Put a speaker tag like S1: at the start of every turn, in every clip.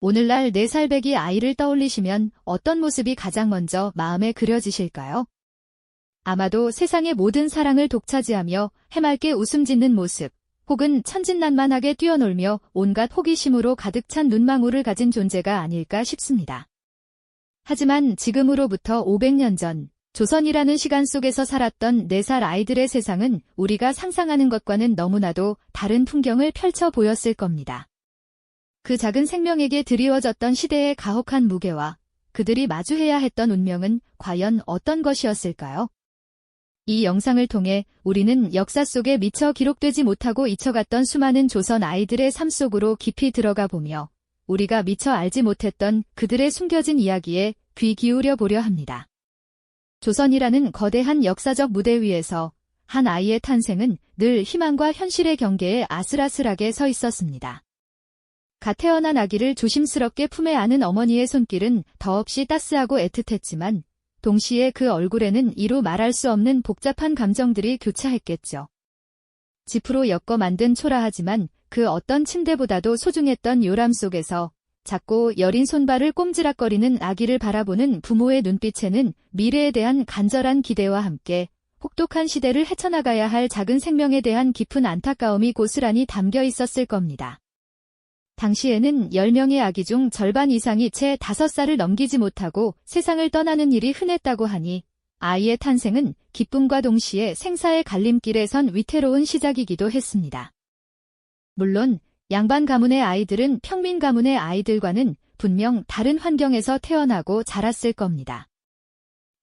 S1: 오늘날 4살배기 아이를 떠올리시면 어떤 모습이 가장 먼저 마음에 그려지실까요? 아마도 세상의 모든 사랑을 독차지하며 해맑게 웃음 짓는 모습, 혹은 천진난만하게 뛰어놀며 온갖 호기심으로 가득 찬 눈망울을 가진 존재가 아닐까 싶습니다. 하지만 지금으로부터 500년 전, 조선이라는 시간 속에서 살았던 4살 아이들의 세상은 우리가 상상하는 것과는 너무나도 다른 풍경을 펼쳐 보였을 겁니다. 그 작은 생명에게 드리워졌던 시대의 가혹한 무게와 그들이 마주해야 했던 운명은 과연 어떤 것이었을까요? 이 영상을 통해 우리는 역사 속에 미처 기록되지 못하고 잊혀갔던 수많은 조선 아이들의 삶 속으로 깊이 들어가 보며 우리가 미처 알지 못했던 그들의 숨겨진 이야기에 귀 기울여 보려 합니다. 조선이라는 거대한 역사적 무대 위에서 한 아이의 탄생은 늘 희망과 현실의 경계에 아슬아슬하게 서 있었습니다. 갓 태어난 아기를 조심스럽게 품에 안은 어머니의 손길은 더없이 따스하고 애틋했지만 동시에 그 얼굴에는 이루 말할 수 없는 복잡한 감정들이 교차했겠죠. 지프로 엮어 만든 초라하지만 그 어떤 침대보다도 소중했던 요람 속에서 작고 여린 손발을 꼼지락거리는 아기를 바라보는 부모의 눈빛에는 미래에 대한 간절한 기대와 함께 혹독한 시대를 헤쳐나가야 할 작은 생명에 대한 깊은 안타까움이 고스란히 담겨 있었을 겁니다. 당시에는 10명의 아기 중 절반 이상이 채 5살을 넘기지 못하고 세상을 떠나는 일이 흔했다고 하니 아이의 탄생은 기쁨과 동시에 생사의 갈림길에 선 위태로운 시작이기도 했습니다. 물론 양반 가문의 아이들은 평민 가문의 아이들과는 분명 다른 환경에서 태어나고 자랐을 겁니다.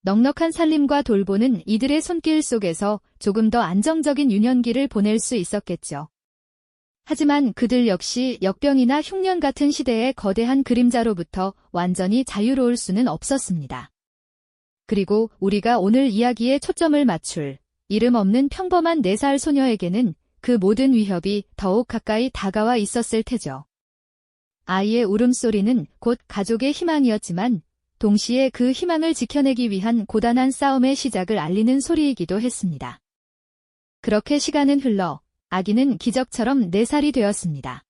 S1: 넉넉한 살림과 돌보는 이들의 손길 속에서 조금 더 안정적인 유년기를 보낼 수 있었겠죠. 하지만 그들 역시 역병이나 흉년 같은 시대의 거대한 그림자로부터 완전히 자유로울 수는 없었습니다. 그리고 우리가 오늘 이야기에 초점을 맞출 이름 없는 평범한 4살 소녀에게는 그 모든 위협이 더욱 가까이 다가와 있었을 테죠. 아이의 울음소리는 곧 가족의 희망이었지만 동시에 그 희망을 지켜내기 위한 고단한 싸움의 시작을 알리는 소리이기도 했습니다. 그렇게 시간은 흘러 아기는 기적처럼 4살이 되었습니다.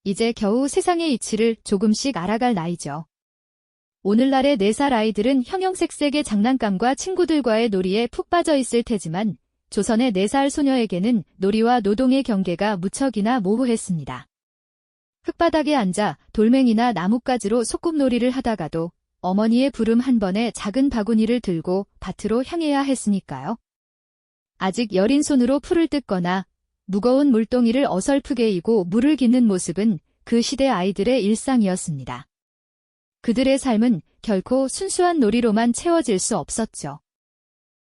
S1: 이제 겨우 세상의 이치를 조금씩 알아갈 나이죠. 오늘날의 4살 아이들은 형형색색의 장난감과 친구들과의 놀이에 푹 빠져 있을 테지만 조선의 4살 소녀에게는 놀이와 노동의 경계가 무척이나 모호했습니다. 흙바닥에 앉아 돌멩이나 나뭇가지로 소꿉놀이를 하다가도 어머니의 부름 한 번에 작은 바구니를 들고 밭으로 향해야 했으니까요. 아직 여린 손으로 풀을 뜯거나 무거운 물동이를 어설프게 이고 물을 깃는 모습은 그 시대 아이들의 일상이었습니다. 그들의 삶은 결코 순수한 놀이로만 채워질 수 없었죠.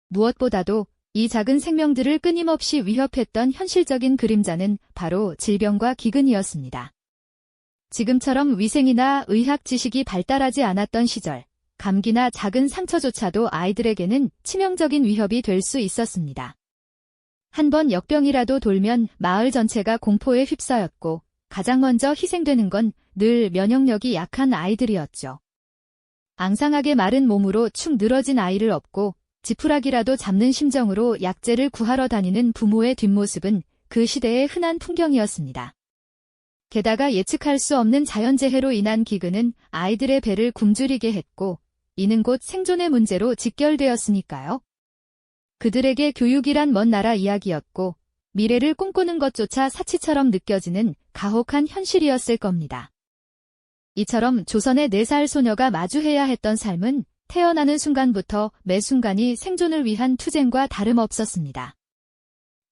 S1: 무엇보다도 이 작은 생명들을 끊임없이 위협했던 현실적인 그림자는 바로 질병과 기근이었습니다. 지금처럼 위생이나 의학 지식이 발달하지 않았던 시절, 감기나 작은 상처조차도 아이들에게는 치명적인 위협이 될 수 있었습니다. 한 번 역병이라도 돌면 마을 전체가 공포에 휩싸였고 가장 먼저 희생되는 건 늘 면역력이 약한 아이들이었죠. 앙상하게 마른 몸으로 축 늘어진 아이를 업고 지푸라기라도 잡는 심정으로 약재를 구하러 다니는 부모의 뒷모습은 그 시대의 흔한 풍경이었습니다. 게다가 예측할 수 없는 자연재해로 인한 기근은 아이들의 배를 굶주리게 했고 이는 곧 생존의 문제로 직결되었으니까요. 그들에게 교육이란 먼 나라 이야기였고 미래를 꿈꾸는 것조차 사치처럼 느껴지는 가혹한 현실이었을 겁니다. 이처럼 조선의 4살 소녀가 마주해야 했던 삶은 태어나는 순간부터 매 순간이 생존을 위한 투쟁과 다름없었습니다.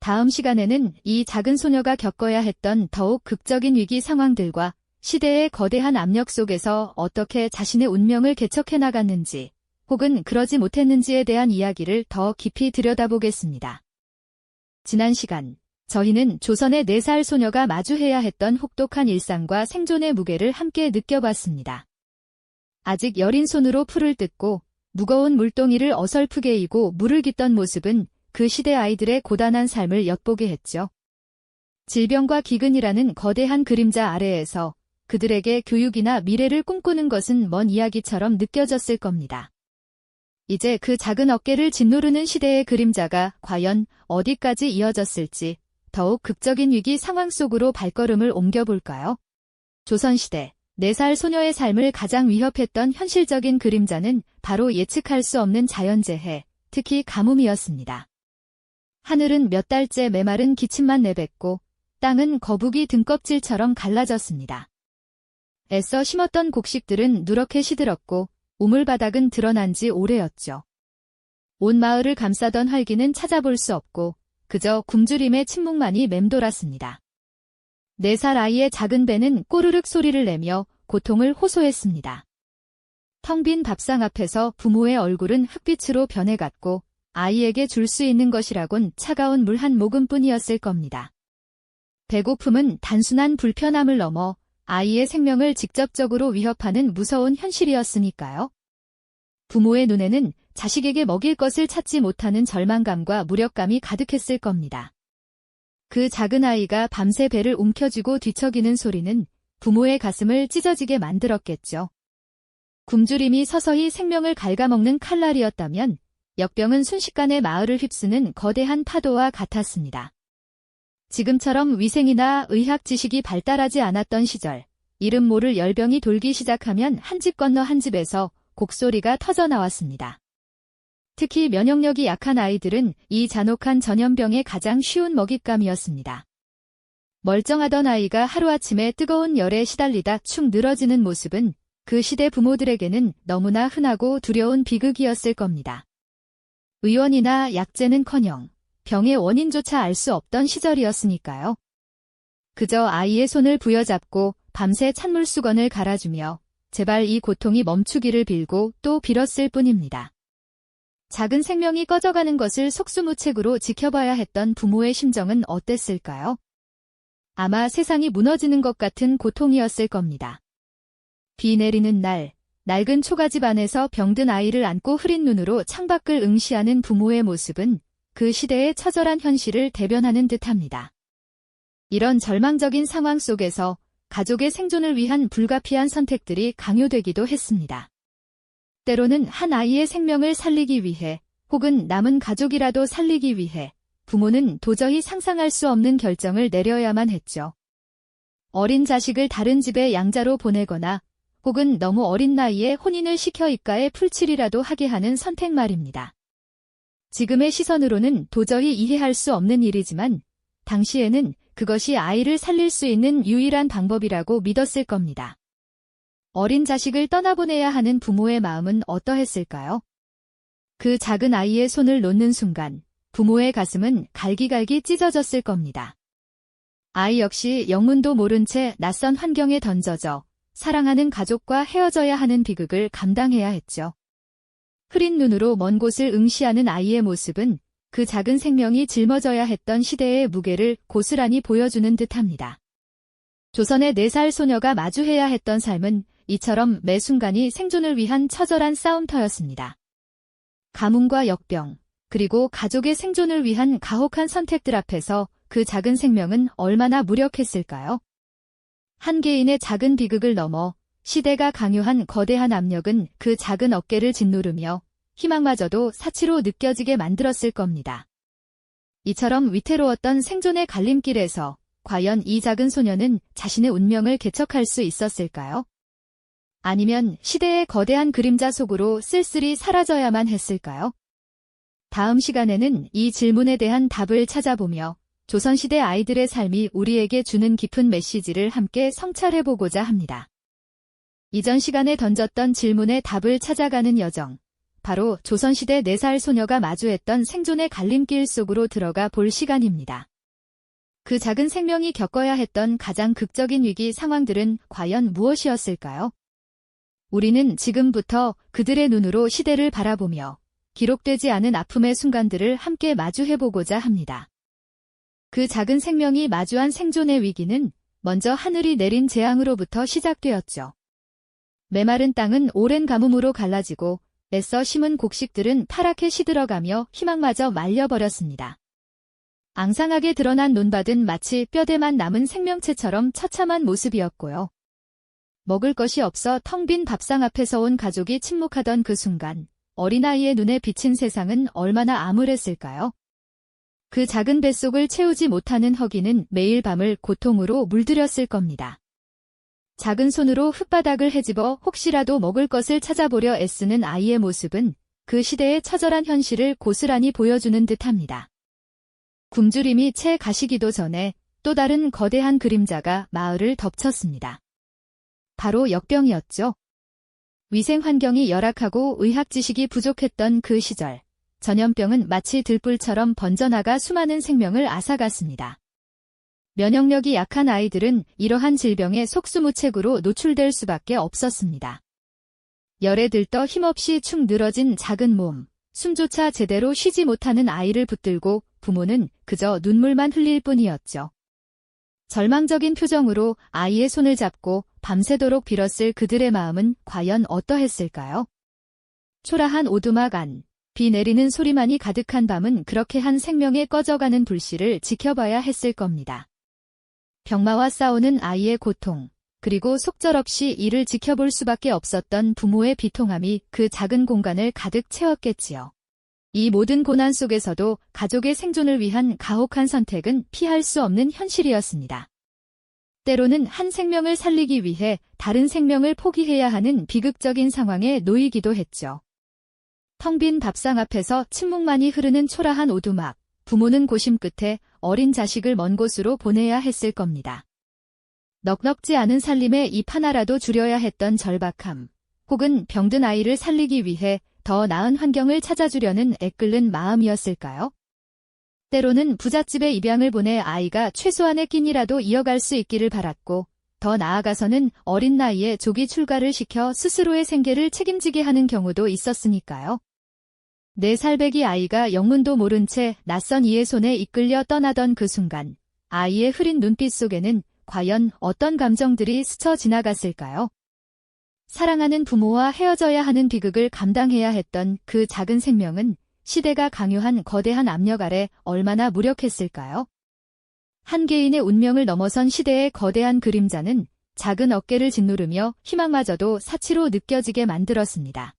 S1: 다음 시간에는 이 작은 소녀가 겪어야 했던 더욱 극적인 위기 상황들과 시대의 거대한 압력 속에서 어떻게 자신의 운명을 개척해 나갔는지 혹은 그러지 못했는지에 대한 이야기를 더 깊이 들여다보겠습니다. 지난 시간, 저희는 조선의 4살 소녀가 마주해야 했던 혹독한 일상과 생존의 무게를 함께 느껴봤습니다. 아직 여린 손으로 풀을 뜯고 무거운 물동이를 어설프게 이고 물을 깃던 모습은 그 시대 아이들의 고단한 삶을 엿보게 했죠. 질병과 기근이라는 거대한 그림자 아래에서 그들에게 교육이나 미래를 꿈꾸는 것은 먼 이야기처럼 느껴졌을 겁니다. 이제 그 작은 어깨를 짓누르는 시대의 그림자가 과연 어디까지 이어졌을지 더욱 극적인 위기 상황 속으로 발걸음을 옮겨볼까요? 조선시대 4살 소녀의 삶을 가장 위협했던 현실적인 그림자는 바로 예측할 수 없는 자연재해, 특히 가뭄이었습니다. 하늘은 몇 달째 메마른 기침만 내뱉고 땅은 거북이 등껍질처럼 갈라졌습니다. 애써 심었던 곡식들은 누렇게 시들었고 우물바닥은 드러난 지 오래였죠. 온 마을을 감싸던 활기는 찾아볼 수 없고 그저 굶주림의 침묵만이 맴돌았습니다. 4살 아이의 작은 배는 꼬르륵 소리를 내며 고통을 호소했습니다. 텅 빈 밥상 앞에서 부모의 얼굴은 흑빛으로 변해갔고 아이에게 줄 수 있는 것이라곤 차가운 물 한 모금뿐이었을 겁니다. 배고픔은 단순한 불편함을 넘어 아이의 생명을 직접적으로 위협하는 무서운 현실이었으니까요. 부모의 눈에는 자식에게 먹일 것을 찾지 못하는 절망감과 무력감이 가득했을 겁니다. 그 작은 아이가 밤새 배를 움켜쥐고 뒤척이는 소리는 부모의 가슴을 찢어지게 만들었겠죠. 굶주림이 서서히 생명을 갉아먹는 칼날이었다면 역병은 순식간에 마을을 휩쓰는 거대한 파도와 같았습니다. 지금처럼 위생이나 의학 지식이 발달하지 않았던 시절, 이름 모를 열병이 돌기 시작하면 한 집 건너 한 집에서 곡소리가 터져나왔습니다. 특히 면역력이 약한 아이들은 이 잔혹한 전염병의 가장 쉬운 먹잇감이었습니다. 멀쩡하던 아이가 하루아침에 뜨거운 열에 시달리다 축 늘어지는 모습은 그 시대 부모들에게는 너무나 흔하고 두려운 비극이었을 겁니다. 의원이나 약재는커녕 병의 원인조차 알 수 없던 시절이었으니까요. 그저 아이의 손을 부여잡고 밤새 찬물 수건을 갈아주며 제발 이 고통이 멈추기를 빌고 또 빌었을 뿐입니다. 작은 생명이 꺼져가는 것을 속수무책으로 지켜봐야 했던 부모의 심정은 어땠을까요? 아마 세상이 무너지는 것 같은 고통이었을 겁니다. 비 내리는 날, 낡은 초가집 안에서 병든 아이를 안고 흐린 눈으로 창밖을 응시하는 부모의 모습은 그 시대의 처절한 현실을 대변하는 듯합니다. 이런 절망적인 상황 속에서 가족의 생존을 위한 불가피한 선택들이 강요되기도 했습니다. 때로는 한 아이의 생명을 살리기 위해 혹은 남은 가족이라도 살리기 위해 부모는 도저히 상상할 수 없는 결정을 내려야만 했죠. 어린 자식을 다른 집에 양자로 보내거나 혹은 너무 어린 나이에 혼인을 시켜 입가에 풀칠이라도 하게 하는 선택 말입니다. 지금의 시선으로는 도저히 이해할 수 없는 일이지만 당시에는 그것이 아이를 살릴 수 있는 유일한 방법이라고 믿었을 겁니다. 어린 자식을 떠나보내야 하는 부모의 마음은 어떠했을까요? 그 작은 아이의 손을 놓는 순간 부모의 가슴은 갈기갈기 찢어졌을 겁니다. 아이 역시 영문도 모른 채 낯선 환경에 던져져 사랑하는 가족과 헤어져야 하는 비극을 감당해야 했죠. 흐린 눈으로 먼 곳을 응시하는 아이의 모습은 그 작은 생명이 짊어져야 했던 시대의 무게를 고스란히 보여주는 듯합니다. 조선의 4살 소녀가 마주해야 했던 삶은 이처럼 매 순간이 생존을 위한 처절한 싸움터였습니다. 가뭄과 역병, 그리고 가족의 생존을 위한 가혹한 선택들 앞에서 그 작은 생명은 얼마나 무력했을까요? 한 개인의 작은 비극을 넘어 시대가 강요한 거대한 압력은 그 작은 어깨를 짓누르며 희망마저도 사치로 느껴지게 만들었을 겁니다. 이처럼 위태로웠던 생존의 갈림길에서 과연 이 작은 소녀는 자신의 운명을 개척할 수 있었을까요? 아니면 시대의 거대한 그림자 속으로 쓸쓸히 사라져야만 했을까요? 다음 시간에는 이 질문에 대한 답을 찾아보며 조선시대 아이들의 삶이 우리에게 주는 깊은 메시지를 함께 성찰해보고자 합니다. 이전 시간에 던졌던 질문의 답을 찾아가는 여정, 바로 조선시대 4살 소녀가 마주했던 생존의 갈림길 속으로 들어가 볼 시간입니다. 그 작은 생명이 겪어야 했던 가장 극적인 위기 상황들은 과연 무엇이었을까요? 우리는 지금부터 그들의 눈으로 시대를 바라보며 기록되지 않은 아픔의 순간들을 함께 마주해보고자 합니다. 그 작은 생명이 마주한 생존의 위기는 먼저 하늘이 내린 재앙으로부터 시작되었죠. 메마른 땅은 오랜 가뭄으로 갈라지고 애써 심은 곡식들은 파랗게 시들어가며 희망마저 말려버렸습니다. 앙상하게 드러난 논밭은 마치 뼈대만 남은 생명체처럼 처참한 모습이었고요. 먹을 것이 없어 텅 빈 밥상 앞에서 온 가족이 침묵하던 그 순간 어린아이의 눈에 비친 세상은 얼마나 암울했을까요? 그 작은 뱃속을 채우지 못하는 허기는 매일 밤을 고통으로 물들였을 겁니다. 작은 손으로 흙바닥을 헤집어 혹시라도 먹을 것을 찾아보려 애쓰는 아이의 모습은 그 시대의 처절한 현실을 고스란히 보여주는 듯합니다. 굶주림이 채 가시기도 전에 또 다른 거대한 그림자가 마을을 덮쳤습니다. 바로 역병이었죠. 위생 환경이 열악하고 의학 지식이 부족했던 그 시절, 전염병은 마치 들불처럼 번져나가 수많은 생명을 앗아갔습니다. 면역력이 약한 아이들은 이러한 질병에 속수무책으로 노출될 수밖에 없었습니다. 열에 들떠 힘없이 축 늘어진 작은 몸, 숨조차 제대로 쉬지 못하는 아이를 붙들고 부모는 그저 눈물만 흘릴 뿐이었죠. 절망적인 표정으로 아이의 손을 잡고 밤새도록 빌었을 그들의 마음은 과연 어떠했을까요? 초라한 오두막 안, 비 내리는 소리만이 가득한 밤은 그렇게 한 생명의 꺼져가는 불씨를 지켜봐야 했을 겁니다. 병마와 싸우는 아이의 고통, 그리고 속절없이 이를 지켜볼 수밖에 없었던 부모의 비통함이 그 작은 공간을 가득 채웠겠지요. 이 모든 고난 속에서도 가족의 생존을 위한 가혹한 선택은 피할 수 없는 현실이었습니다. 때로는 한 생명을 살리기 위해 다른 생명을 포기해야 하는 비극적인 상황에 놓이기도 했죠. 텅 빈 밥상 앞에서 침묵만이 흐르는 초라한 오두막, 부모는 고심 끝에 어린 자식을 먼 곳으로 보내야 했을 겁니다. 넉넉지 않은 살림에 입 하나라도 줄여야 했던 절박함, 혹은 병든 아이를 살리기 위해 더 나은 환경을 찾아주려는 애끓는 마음이었을까요? 때로는 부잣집에 입양을 보내 아이가 최소한의 끼니라도 이어갈 수 있기를 바랐고, 더 나아가서는 어린 나이에 조기 출가를 시켜 스스로의 생계를 책임지게 하는 경우도 있었으니까요. 4살배기 아이가 영문도 모른 채 낯선 이의 손에 이끌려 떠나던 그 순간, 아이의 흐린 눈빛 속에는 과연 어떤 감정들이 스쳐 지나갔을까요? 사랑하는 부모와 헤어져야 하는 비극을 감당해야 했던 그 작은 생명은 시대가 강요한 거대한 압력 아래 얼마나 무력했을까요? 한 개인의 운명을 넘어선 시대의 거대한 그림자는 작은 어깨를 짓누르며 희망마저도 사치로 느껴지게 만들었습니다.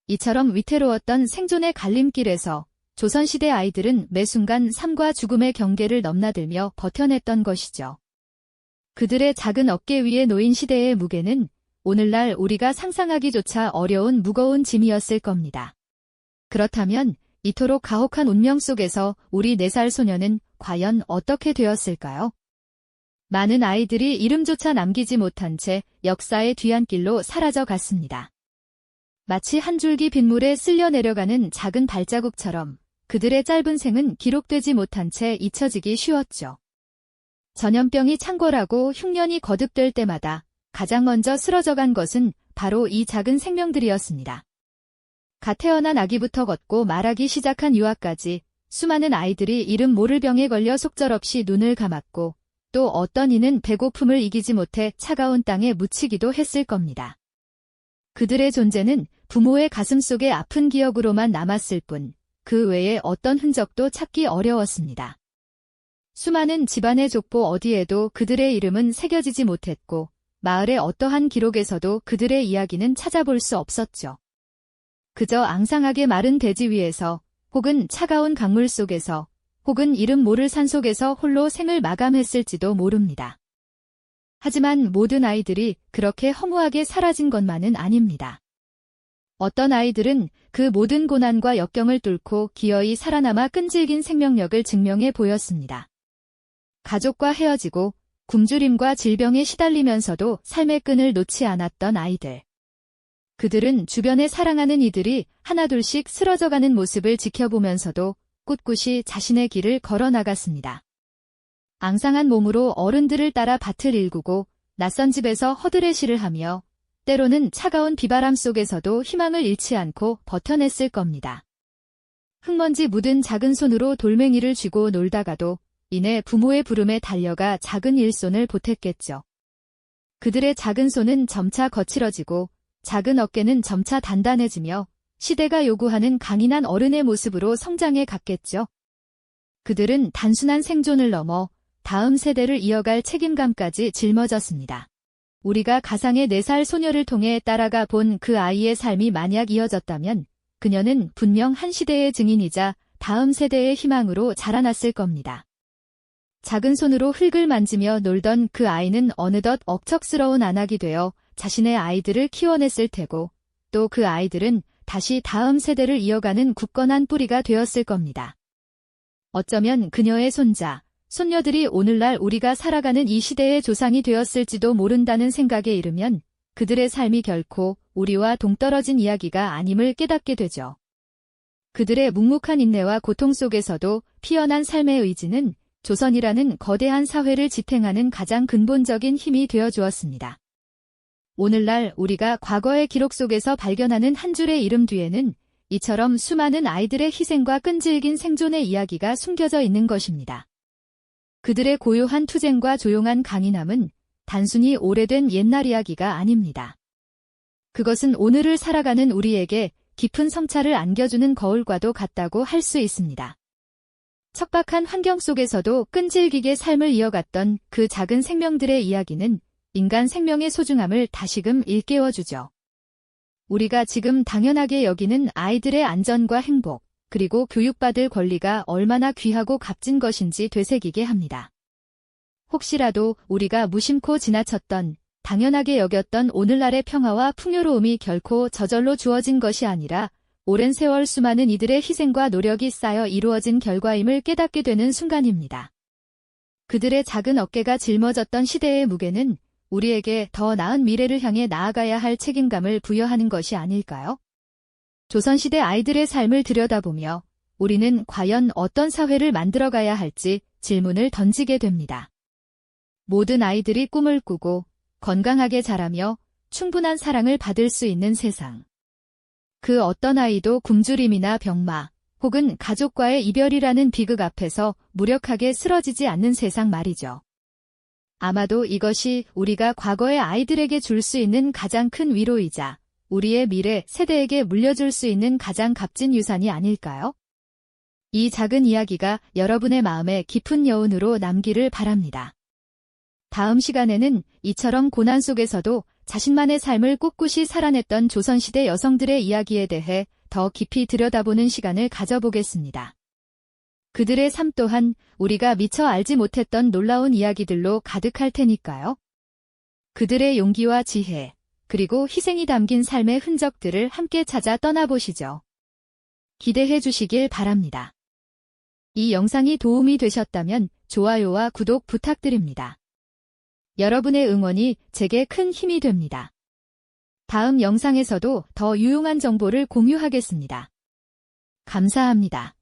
S1: 이처럼 위태로웠던 생존의 갈림길에서 조선시대 아이들은 매 순간 삶과 죽음의 경계를 넘나들며 버텨냈던 것이죠. 그들의 작은 어깨 위에 놓인 시대의 무게는 오늘날 우리가 상상하기조차 어려운 무거운 짐이었을 겁니다. 그렇다면 이토록 가혹한 운명 속에서 우리 4살 소녀는 과연 어떻게 되었을까요? 많은 아이들이 이름조차 남기지 못한 채 역사의 뒤안길로 사라져 갔습니다. 마치 한 줄기 빗물에 쓸려 내려가는 작은 발자국처럼 그들의 짧은 생은 기록되지 못한 채 잊혀지기 쉬웠죠. 전염병이 창궐하고 흉년이 거듭될 때마다 가장 먼저 쓰러져간 것은 바로 이 작은 생명들이었습니다. 갓 태어난 아기부터 걷고 말하기 시작한 유아까지 수많은 아이들이 이름 모를 병에 걸려 속절없이 눈을 감았고, 또 어떤 이는 배고픔을 이기지 못해 차가운 땅에 묻히기도 했을 겁니다. 그들의 존재는 부모의 가슴 속에 아픈 기억으로만 남았을 뿐, 그 외에 어떤 흔적도 찾기 어려웠습니다. 수많은 집안의 족보 어디에도 그들의 이름은 새겨지지 못했고, 마을의 어떠한 기록에서도 그들의 이야기는 찾아볼 수 없었죠. 그저 앙상하게 마른 대지 위에서, 혹은 차가운 강물 속에서, 혹은 이름 모를 산 속에서 홀로 생을 마감했을지도 모릅니다. 하지만 모든 아이들이 그렇게 허무하게 사라진 것만은 아닙니다. 어떤 아이들은 그 모든 고난과 역경을 뚫고 기어이 살아남아 끈질긴 생명력을 증명해 보였습니다. 가족과 헤어지고 굶주림과 질병에 시달리면서도 삶의 끈을 놓지 않았던 아이들. 그들은 주변에 사랑하는 이들이 하나둘씩 쓰러져가는 모습을 지켜보면서도 꿋꿋이 자신의 길을 걸어나갔습니다. 앙상한 몸으로 어른들을 따라 밭을 일구고 낯선 집에서 허드레시를 하며 때로는 차가운 비바람 속에서도 희망을 잃지 않고 버텨냈을 겁니다. 흙먼지 묻은 작은 손으로 돌멩이를 쥐고 놀다가도 이내 부모의 부름에 달려가 작은 일손을 보탰겠죠. 그들의 작은 손은 점차 거칠어지고 작은 어깨는 점차 단단해지며 시대가 요구하는 강인한 어른의 모습으로 성장해 갔겠죠. 그들은 단순한 생존을 넘어 다음 세대를 이어갈 책임감까지 짊어졌습니다. 우리가 가상의 4살 소녀를 통해 따라가 본 그 아이의 삶이 만약 이어졌다면 그녀는 분명 한 시대의 증인이자 다음 세대의 희망으로 자라났을 겁니다. 작은 손으로 흙을 만지며 놀던 그 아이는 어느덧 억척스러운 안악이 되어 자신의 아이들을 키워냈을 테고, 또 그 아이들은 다시 다음 세대를 이어가는 굳건한 뿌리가 되었을 겁니다. 어쩌면 그녀의 손자, 손녀들이 오늘날 우리가 살아가는 이 시대의 조상이 되었을지도 모른다는 생각에 이르면 그들의 삶이 결코 우리와 동떨어진 이야기가 아님을 깨닫게 되죠. 그들의 묵묵한 인내와 고통 속에서도 피어난 삶의 의지는 조선이라는 거대한 사회를 지탱하는 가장 근본적인 힘이 되어 주었습니다. 오늘날 우리가 과거의 기록 속에서 발견하는 한 줄의 이름 뒤에는 이처럼 수많은 아이들의 희생과 끈질긴 생존의 이야기가 숨겨져 있는 것입니다. 그들의 고요한 투쟁과 조용한 강인함은 단순히 오래된 옛날 이야기가 아닙니다. 그것은 오늘을 살아가는 우리에게 깊은 성찰을 안겨주는 거울과도 같다고 할 수 있습니다. 척박한 환경 속에서도 끈질기게 삶을 이어갔던 그 작은 생명들의 이야기는 인간 생명의 소중함을 다시금 일깨워주죠. 우리가 지금 당연하게 여기는 아이들의 안전과 행복, 그리고 교육받을 권리가 얼마나 귀하고 값진 것인지 되새기게 합니다. 혹시라도 우리가 무심코 지나쳤던, 당연하게 여겼던 오늘날의 평화와 풍요로움이 결코 저절로 주어진 것이 아니라 오랜 세월 수많은 이들의 희생과 노력이 쌓여 이루어진 결과임을 깨닫게 되는 순간입니다. 그들의 작은 어깨가 짊어졌던 시대의 무게는 우리에게 더 나은 미래를 향해 나아가야 할 책임감을 부여하는 것이 아닐까요? 조선시대 아이들의 삶을 들여다보며 우리는 과연 어떤 사회를 만들어가야 할지 질문을 던지게 됩니다. 모든 아이들이 꿈을 꾸고 건강하게 자라며 충분한 사랑을 받을 수 있는 세상. 그 어떤 아이도 굶주림이나 병마, 혹은 가족과의 이별이라는 비극 앞에서 무력하게 쓰러지지 않는 세상 말이죠. 아마도 이것이 우리가 과거의 아이들에게 줄 수 있는 가장 큰 위로이자 우리의 미래 세대에게 물려줄 수 있는 가장 값진 유산이 아닐까요? 이 작은 이야기가 여러분의 마음에 깊은 여운으로 남기를 바랍니다. 다음 시간에는 이처럼 고난 속에서도 자신만의 삶을 꿋꿋이 살아냈던 조선시대 여성들의 이야기에 대해 더 깊이 들여다보는 시간을 가져보겠습니다. 그들의 삶 또한 우리가 미처 알지 못했던 놀라운 이야기들로 가득할 테니까요. 그들의 용기와 지혜, 그리고 희생이 담긴 삶의 흔적들을 함께 찾아 떠나보시죠. 기대해 주시길 바랍니다. 이 영상이 도움이 되셨다면 좋아요와 구독 부탁드립니다. 여러분의 응원이 제게 큰 힘이 됩니다. 다음 영상에서도 더 유용한 정보를 공유하겠습니다. 감사합니다.